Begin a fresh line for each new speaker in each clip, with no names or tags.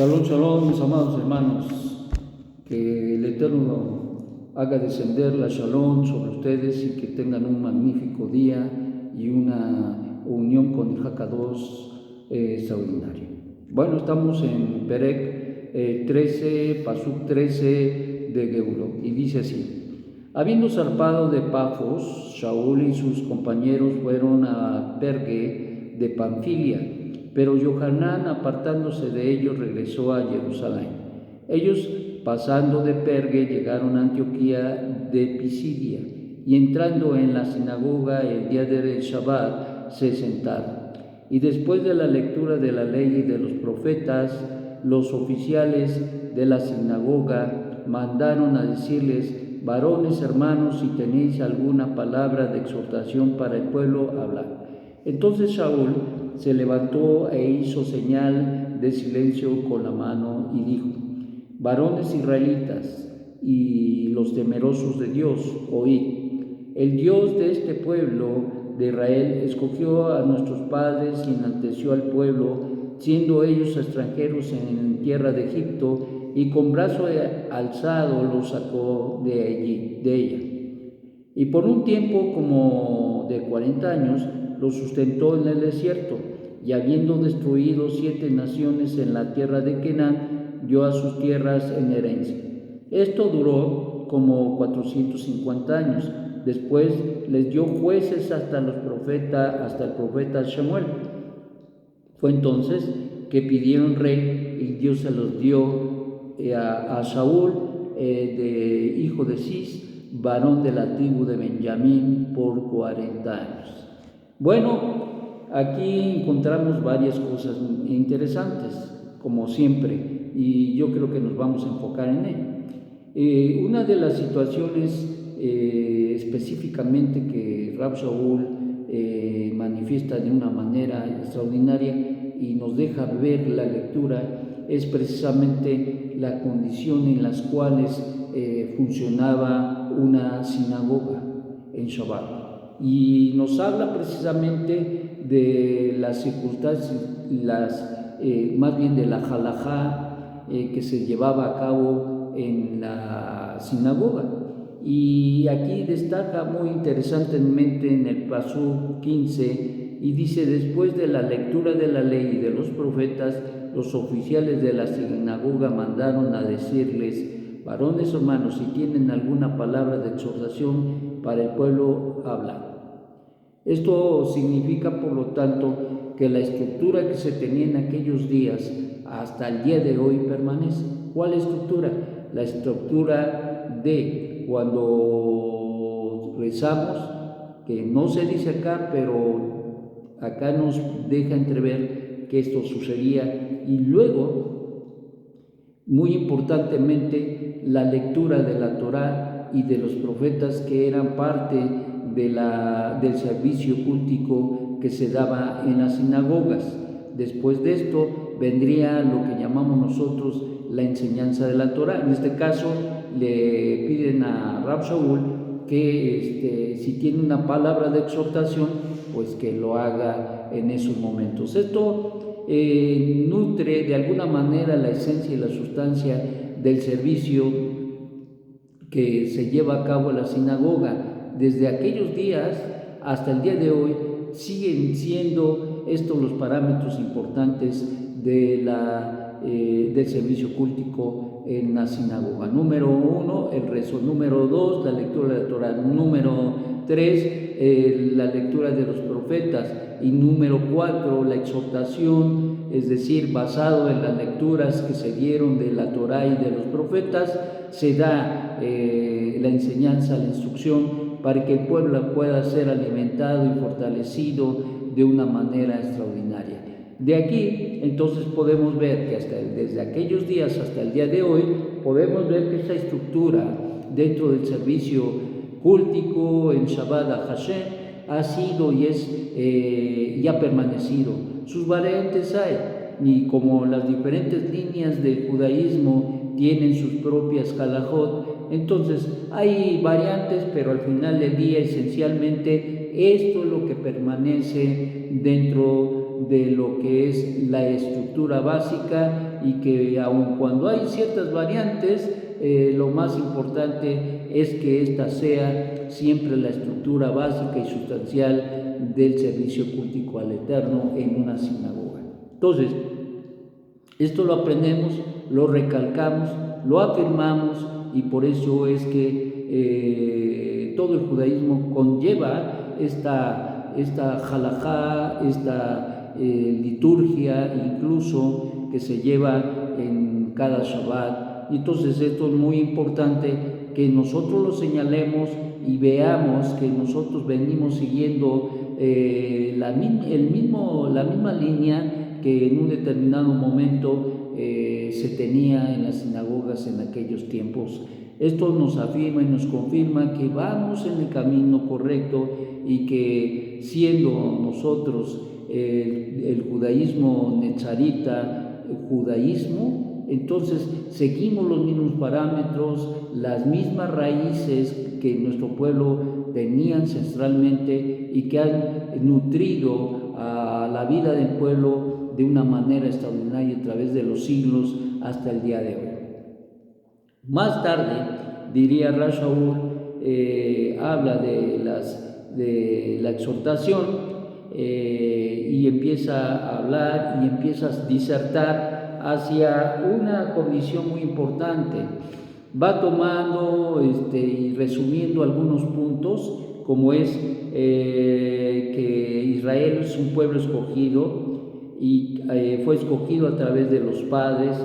Shalom, shalom, mis amados hermanos. Que el Eterno haga descender la shalom sobre ustedes y que tengan un magnífico día y una unión con el Hakadosh extraordinaria. Bueno, estamos en Perek 13, Pasuk 13 de Geuló, y dice así: habiendo zarpado de Pafos, Shaul y sus compañeros fueron a Perge de Panfilia, pero Johanán, apartándose de ellos, regresó a Jerusalén. Ellos, pasando de Perge, llegaron a Antioquía de Pisidia, y entrando en la sinagoga el día del Shabbat, se sentaron. Y después de la lectura de la ley y de los profetas, los oficiales de la sinagoga mandaron a decirles: varones hermanos, si tenéis alguna palabra de exhortación para el pueblo, hablad. Entonces Shaul se levantó e hizo señal de silencio con la mano y dijo: varones israelitas y los temerosos de Dios, oíd. El Dios de este pueblo de Israel escogió a nuestros padres y enalteció al pueblo, siendo ellos extranjeros en tierra de Egipto, y con brazo alzado los sacó de ella. Y por un tiempo como de 40 años los sustentó en el desierto, y habiendo destruido 7 naciones en la tierra de Canaán, dio a sus tierras en herencia. Esto duró como 450 años. Después les dio jueces hasta el profeta Shemuel. Fue entonces que pidieron rey, y Dios se los dio a Saúl, hijo de Cis, varón de la tribu de Benjamín, por 40 años. Bueno, aquí encontramos varias cosas interesantes, como siempre, y yo creo que nos vamos a enfocar en ello. Una de las situaciones específicamente que Rab Shaul manifiesta de una manera extraordinaria y nos deja ver la lectura es precisamente la condición en las cuales funcionaba una sinagoga en Shabbat, y nos habla precisamente de las circunstancias, más bien de la halajá que se llevaba a cabo en la sinagoga. Y aquí destaca muy interesantemente en el Pasuk 15, y dice: después de la lectura de la ley y de los profetas, los oficiales de la sinagoga mandaron a decirles: varones hermanos, si tienen alguna palabra de exhortación para el pueblo, habla. Esto significa, por lo tanto, que la estructura que se tenía en aquellos días hasta el día de hoy permanece. ¿Cuál estructura? La estructura de cuando rezamos, que no se dice acá, pero acá nos deja entrever que esto sucedía, y luego, muy importantemente, la lectura de la Torá y de los profetas, que eran parte del servicio cultico que se daba en las sinagogas. Después de esto vendría lo que llamamos nosotros la enseñanza de la Torá. En este caso le piden a Rab Shaul que si tiene una palabra de exhortación, pues que lo haga en esos momentos. Esto nutre de alguna manera la esencia y la sustancia del servicio que se lleva a cabo en la sinagoga. Desde aquellos días hasta el día de hoy siguen siendo estos los parámetros importantes del servicio cultico en la sinagoga. Número 1, el rezo. Número 2, la lectura de la Torah. Número 3, la lectura de los profetas. Y número 4, la exhortación, es decir, basado en las lecturas que se dieron de la Torah y de los profetas, se da la enseñanza, la instrucción, para que el pueblo pueda ser alimentado y fortalecido de una manera extraordinaria. De aquí, entonces, podemos ver que desde aquellos días hasta el día de hoy, podemos ver que esta estructura dentro del servicio cultico en Shabbat a Hashem ha sido y es y ha permanecido. Sus variantes hay, y como las diferentes líneas del judaísmo tienen sus propias halajot, entonces hay variantes, pero al final del día esencialmente esto es lo que permanece dentro de lo que es la estructura básica y que aun cuando hay ciertas variantes, lo más importante es que esta sea siempre la estructura básica y sustancial del servicio cultico al Eterno en una sinagoga. Entonces, esto lo aprendemos, lo recalcamos, lo afirmamos, y por eso es que todo el judaísmo conlleva esta halajá, esta liturgia incluso que se lleva en cada Shabbat. Y entonces esto es muy importante que nosotros lo señalemos y veamos que nosotros venimos siguiendo la misma línea que en un determinado momento se tenía en las sinagogas en aquellos tiempos. Esto nos afirma y nos confirma que vamos en el camino correcto y que siendo nosotros el judaísmo netzarita, judaísmo, entonces seguimos los mismos parámetros, las mismas raíces que nuestro pueblo tenía ancestralmente y que han nutrido a la vida del pueblo de una manera extraordinaria a través de los siglos hasta el día de hoy. Más tarde, diría Rav Shaul, habla de la exhortación y empieza a hablar y empieza a disertar hacia una condición muy importante. Va tomando y resumiendo algunos puntos, como es que Israel es un pueblo escogido y fue escogido a través de los padres,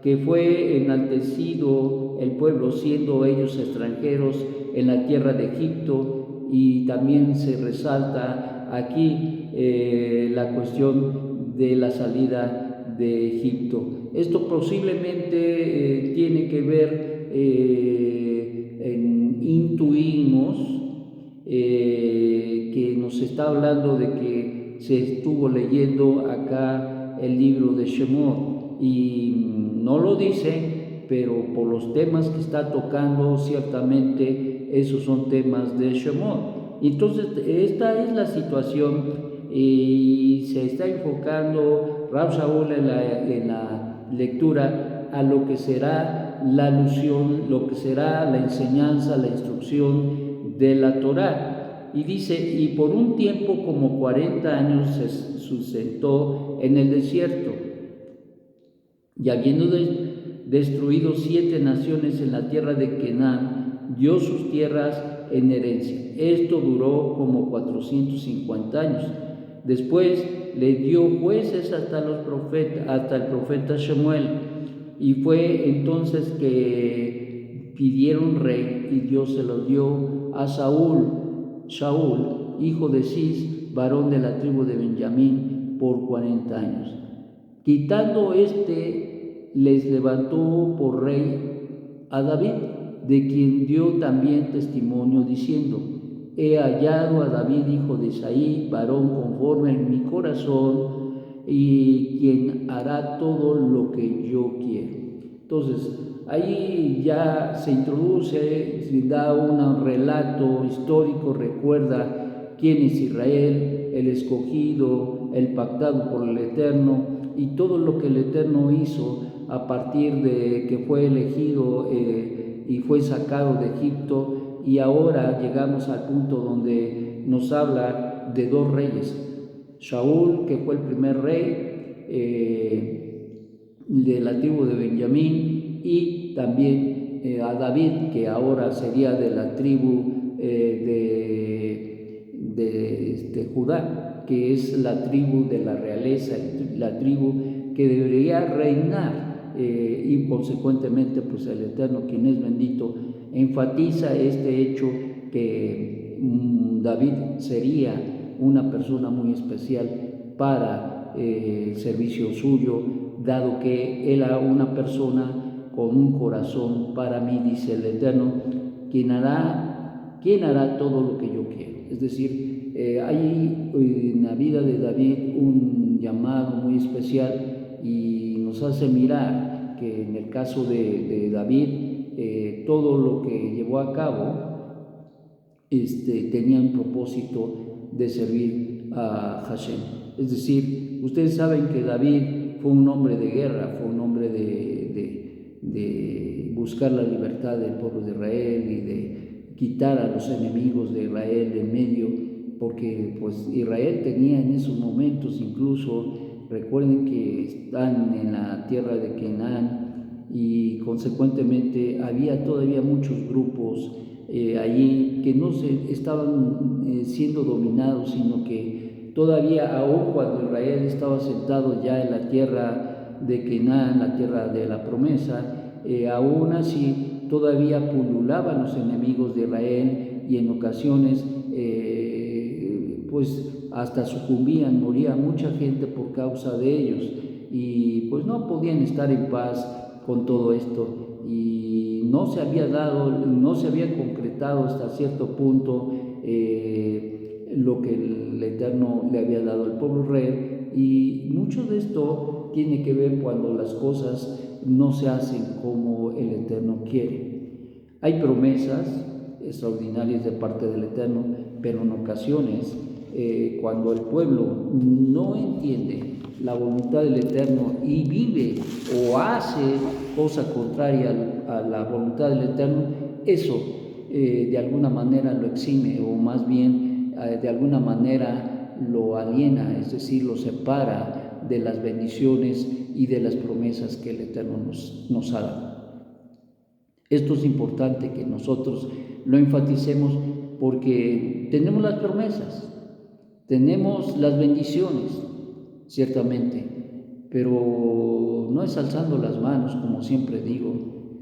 que fue enaltecido el pueblo siendo ellos extranjeros en la tierra de Egipto, y también se resalta aquí la cuestión de la salida de Egipto. Esto posiblemente tiene que ver intuimos que nos está hablando de que se estuvo leyendo acá el libro de Shemot, y no lo dice, pero por los temas que está tocando, ciertamente esos son temas de Shemot. Entonces, esta es la situación y se está enfocando Rav Shaul en la lectura a lo que será la alusión, lo que será la enseñanza, la instrucción de la Torá. Y dice, y por un tiempo como 40 años se sustentó en el desierto, y habiendo destruido 7 naciones en la tierra de Canaán, dio sus tierras en herencia. Esto duró como 450 años. Después le dio jueces hasta el profeta Shemuel, y fue entonces que pidieron rey, y Dios se lo dio a Shaul, hijo de Cis, varón de la tribu de Benjamín, por 40 años. Quitando les levantó por rey a David, de quien dio también testimonio diciendo: he hallado a David, hijo de Isaí, varón conforme en mi corazón, y quien hará todo lo que yo quiero. Entonces, ahí ya se introduce, se da un relato histórico, recuerda quién es Israel, el escogido, el pactado por el Eterno, y todo lo que el Eterno hizo a partir de que fue elegido y fue sacado de Egipto. Y ahora llegamos al punto donde nos habla de 2 reyes: Shaul, que fue el primer rey de la tribu de Benjamín, y también a David, que ahora sería de la tribu de Judá, que es la tribu de la realeza, la tribu que debería reinar, y consecuentemente pues el Eterno, quien es bendito, enfatiza este hecho que David sería una persona muy especial para el servicio suyo, dado que él era una persona con un corazón para mí, dice el Eterno, quien hará todo lo que yo quiero. Es decir, hay en la vida de David un llamado muy especial, y nos hace mirar que en el caso de David, todo lo que llevó a cabo tenía un propósito de servir a Hashem. Es decir, ustedes saben que David fue un hombre de guerra, fue un hombre de buscar la libertad del pueblo de Israel y de quitar a los enemigos de Israel de en medio, porque pues Israel tenía en esos momentos, incluso recuerden que están en la tierra de Canaán y consecuentemente había todavía muchos grupos allí que no se estaban siendo dominados, sino que todavía, aún cuando Israel estaba sentado ya en la tierra de Canaán, la tierra de la promesa, aún así todavía pululaban los enemigos de Israel y en ocasiones pues hasta sucumbían, moría mucha gente por causa de ellos y pues no podían estar en paz con todo esto y no se había concretado hasta cierto punto lo que el Eterno le había dado al pueblo Israel, y mucho de esto tiene que ver cuando las cosas no se hacen como el Eterno quiere. Hay promesas extraordinarias de parte del Eterno, pero en ocasiones cuando el pueblo no entiende la voluntad del Eterno y vive o hace cosa contraria a la voluntad del Eterno, eso de alguna manera lo exime, o más bien de alguna manera lo aliena, es decir, lo separa de las bendiciones y de las promesas que el Eterno nos ha dado. Esto es importante que nosotros lo enfaticemos porque tenemos las promesas, tenemos las bendiciones, ciertamente, pero no es alzando las manos, como siempre digo,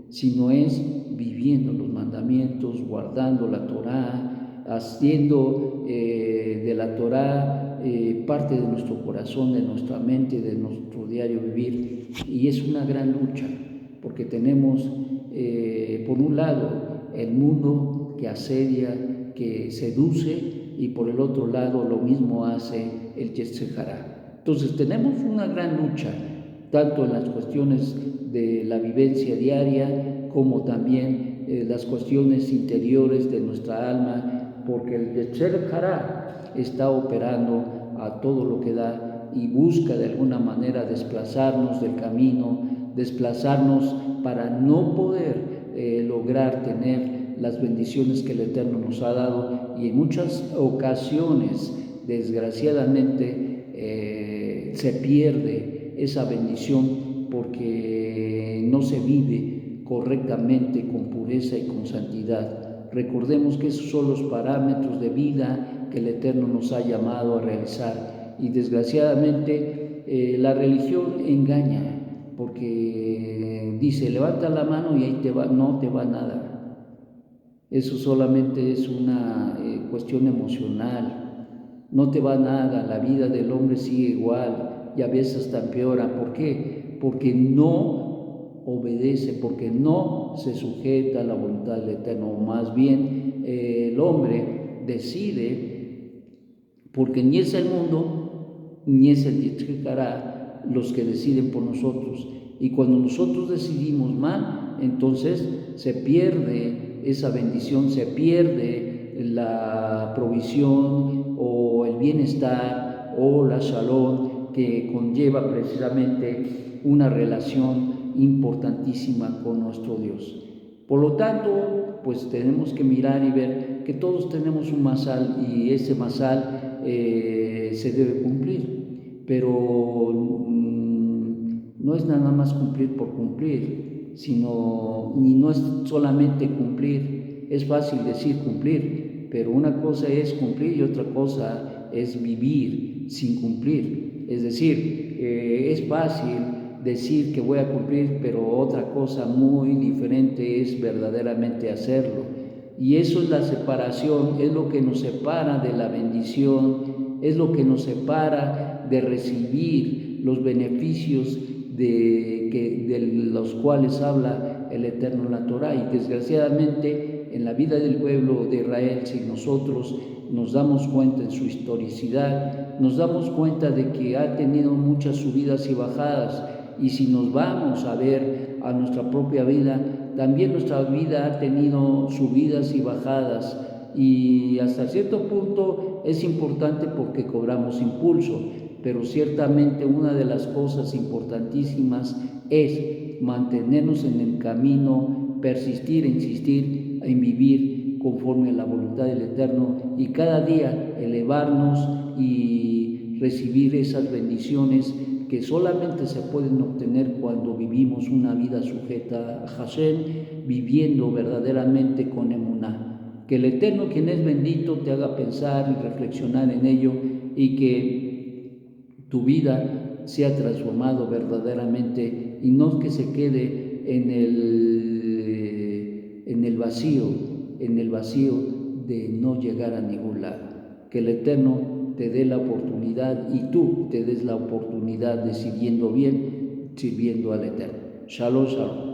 sino es viviendo los mandamientos, guardando la Torá, haciendo de la Torá parte de nuestro corazón, de nuestra mente, de nuestro diario vivir. Y es una gran lucha, porque tenemos, por un lado, el mundo que asedia, que seduce, y por el otro lado lo mismo hace el Yetzer Hará. Entonces tenemos una gran lucha, tanto en las cuestiones de la vivencia diaria como también las cuestiones interiores de nuestra alma, porque el Yetzer Hará está operando a todo lo que da y busca de alguna manera desplazarnos del camino, desplazarnos para no poder lograr tener las bendiciones que el Eterno nos ha dado, y en muchas ocasiones, desgraciadamente, se pierde esa bendición porque no se vive correctamente con pureza y con santidad. Recordemos que esos son los parámetros de vida que el Eterno nos ha llamado a realizar, y desgraciadamente la religión engaña, porque dice levanta la mano y ahí te va, no te va nada. Eso solamente es una cuestión emocional, no te va nada, la vida del hombre sigue igual y a veces hasta empeora. ¿Por qué? Porque no obedece, porque no se sujeta a la voluntad del Eterno, o más bien el hombre decide, porque ni es el mundo ni es el Yetzer Hará los que deciden por nosotros, y cuando nosotros decidimos mal, entonces se pierde esa bendición, se pierde la provisión o el bienestar o la shalom que conlleva precisamente una relación importantísima con nuestro Dios. Por lo tanto, pues tenemos que mirar y ver que todos tenemos un masal, y ese masal se debe cumplir, pero no es nada más cumplir por cumplir, sino, y no es solamente cumplir. Es fácil decir cumplir, pero una cosa es cumplir y otra cosa es vivir sin cumplir. Es decir, es fácil decir que voy a cumplir, pero otra cosa muy diferente es verdaderamente hacerlo. Y eso es la separación, es lo que nos separa de la bendición, es lo que nos separa de recibir los beneficios de los cuales habla el Eterno en la Torá. Y desgraciadamente en la vida del pueblo de Israel, si nosotros nos damos cuenta en su historicidad, nos damos cuenta de que ha tenido muchas subidas y bajadas, y si nos vamos a ver a nuestra propia vida, también nuestra vida ha tenido subidas y bajadas, y hasta cierto punto es importante porque cobramos impulso, pero ciertamente una de las cosas importantísimas es mantenernos en el camino, persistir, insistir en vivir conforme a la voluntad del Eterno y cada día elevarnos y recibir esas bendiciones que solamente se pueden obtener cuando vivimos una vida sujeta a Hashem, viviendo verdaderamente con emuná. Que el Eterno, quien es bendito, te haga pensar y reflexionar en ello y que tu vida sea transformado verdaderamente y no que se quede en el vacío de no llegar a ningún lado. Que el Eterno te dé la oportunidad y tú te des la oportunidad de siguiendo bien, sirviendo al Eterno. Shalom, shalom.